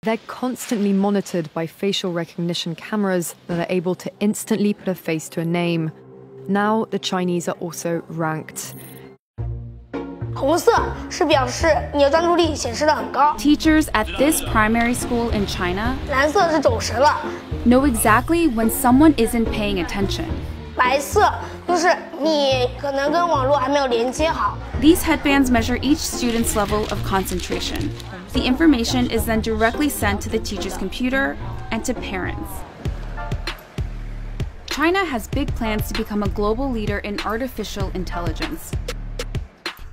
They're constantly monitored by facial recognition cameras that are able to instantly put a face to a name. Now, the Chinese are also ranked. 红色是表示你的专注力显示得很高。 Teachers at this primary school in China 蓝色是走神了。 know exactly when someone isn't paying attention. 白色就是你可能跟网络还没有连接好。 These headbands measure each student's level of concentration. The information is then directly sent to the teacher's computer and to parents. China has big plans to become a global leader in artificial intelligence.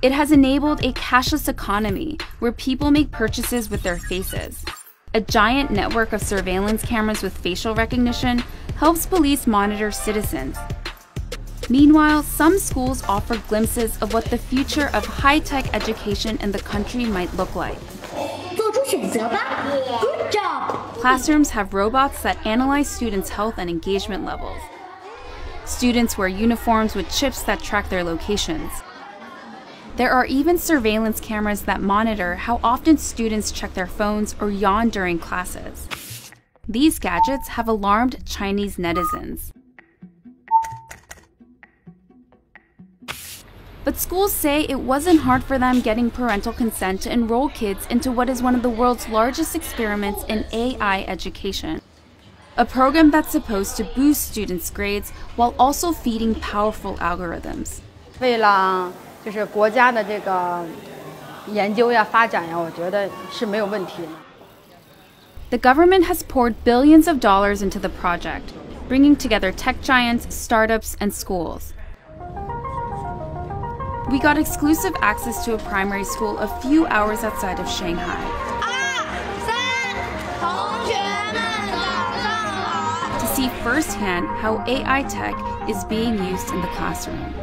It has enabled a cashless economy where people make purchases with their faces. A giant network of surveillance cameras with facial recognition helps police monitor citizens. Meanwhile, some schools offer glimpses of what the future of high-tech education in the country might look like. Good job! Classrooms have robots that analyze students' health and engagement levels. Students wear uniforms with chips that track their locations. There are even surveillance cameras that monitor how often students check their phones or yawn during classes. These gadgets have alarmed Chinese netizens. But schools say it wasn't hard for them getting parental consent to enroll kids into what is one of the world's largest experiments in AI education. A program that's supposed to boost students' grades while also feeding powerful algorithms. 为了就是国家的这个研究呀、发展呀，我觉得是没有问题的。 The government has poured billions of dollars into the project, bringing together tech giants, startups, and schools. We got exclusive access to a primary school a few hours outside of Shanghai. To see firsthand how AI tech is being used in the classroom.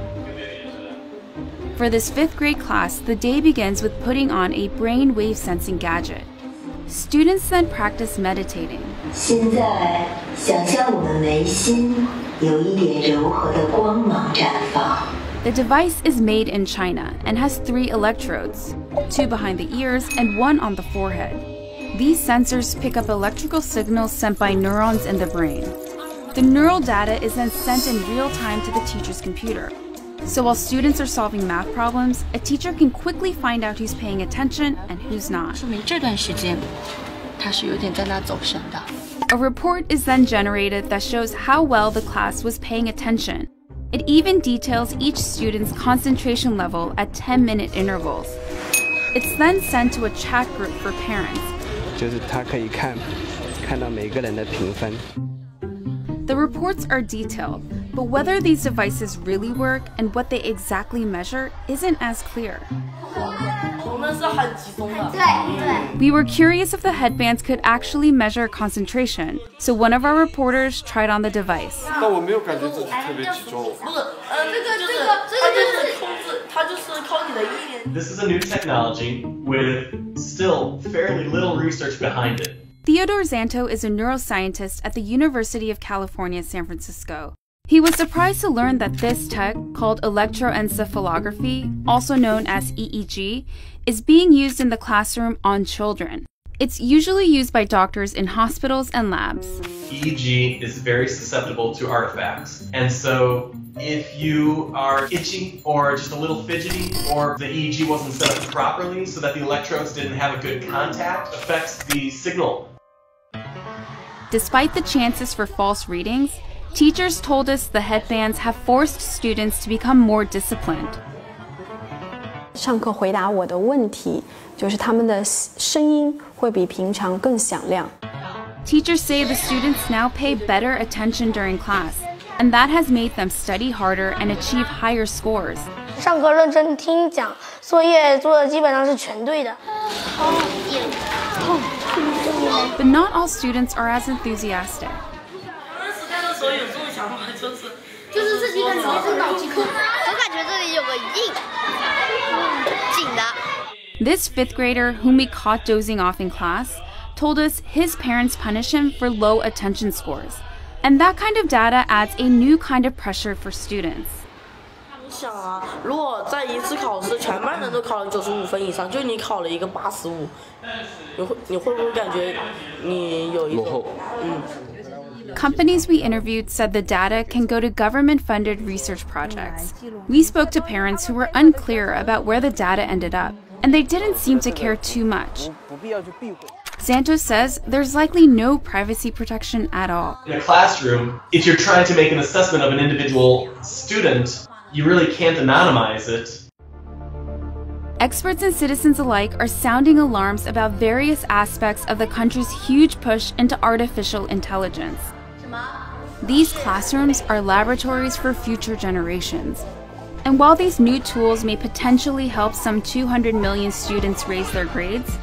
For this 5th grade class, the day begins with putting on a brain wave sensing gadget. Students then practice meditating. 现在想象我们眉心有一点柔和的光芒绽放。 The device is made in China and has 3 electrodes, 2 behind the ears and 1 on the forehead. These sensors pick up electrical signals sent by neurons in the brain. The neural data is then sent in real time to the teacher's computer. So while students are solving math problems, a teacher can quickly find out who's paying attention and who's not. 说明这段时间他是有点在那走神的。 A report is then generated that shows how well the class was paying attention. It even details each student's concentration level at 10-minute intervals. It's then sent to a chat group for parents. 就是他可以看到每个人的评分。 The reports are detailed, but whether these devices really work and what they exactly measure isn't as clear. We were curious if the headbands could actually measure concentration, so one of our reporters tried on the device. This is a new technology with still fairly little research behind it. Theodore Zanto is a neuroscientist at the University of California, San Francisco. He was surprised to learn that this tech, called electroencephalography, also known as EEG, is being used in the classroom on children. It's usually used by doctors in hospitals and labs. EEG is very susceptible to artifacts, and so if you are itchy or just a little fidgety, or the EEG wasn't set up properly so that the electrodes didn't have a good contact, affects the signal. Despite the chances for false readings, teachers told us the headbands have forced students to become more disciplined. 上课回答我的问题，就是他们的声音会比平常更响亮。 Teachers say the students now pay better attention during class, and that has made them study harder and achieve higher scores. 上课认真听讲，作业做的基本上是全对的。 But not all students are as enthusiastic. This 5th grader, whom we caught dozing off in class, told us his parents punish him for low attention scores. And that kind of data adds a new kind of pressure for students. 想啊，如果在一次考试全班人都考了95分以上，就你考了一个85，你会不会感觉你有一种Companies we interviewed said the data can go to government-funded research projects. We spoke to parents who were unclear about where the data ended up, and they didn't seem to care too much. Santos says there's likely no privacy protection at all. In a classroom, if you're trying to make an assessment of an individual student, you really can't anonymize it. Experts and citizens alike are sounding alarms about various aspects of the country's huge push into artificial intelligence. These classrooms are laboratories for future generations. And while these new tools may potentially help some 200 million students raise their grades,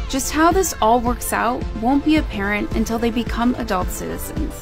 just how this all works out won't be apparent until they become adult citizens.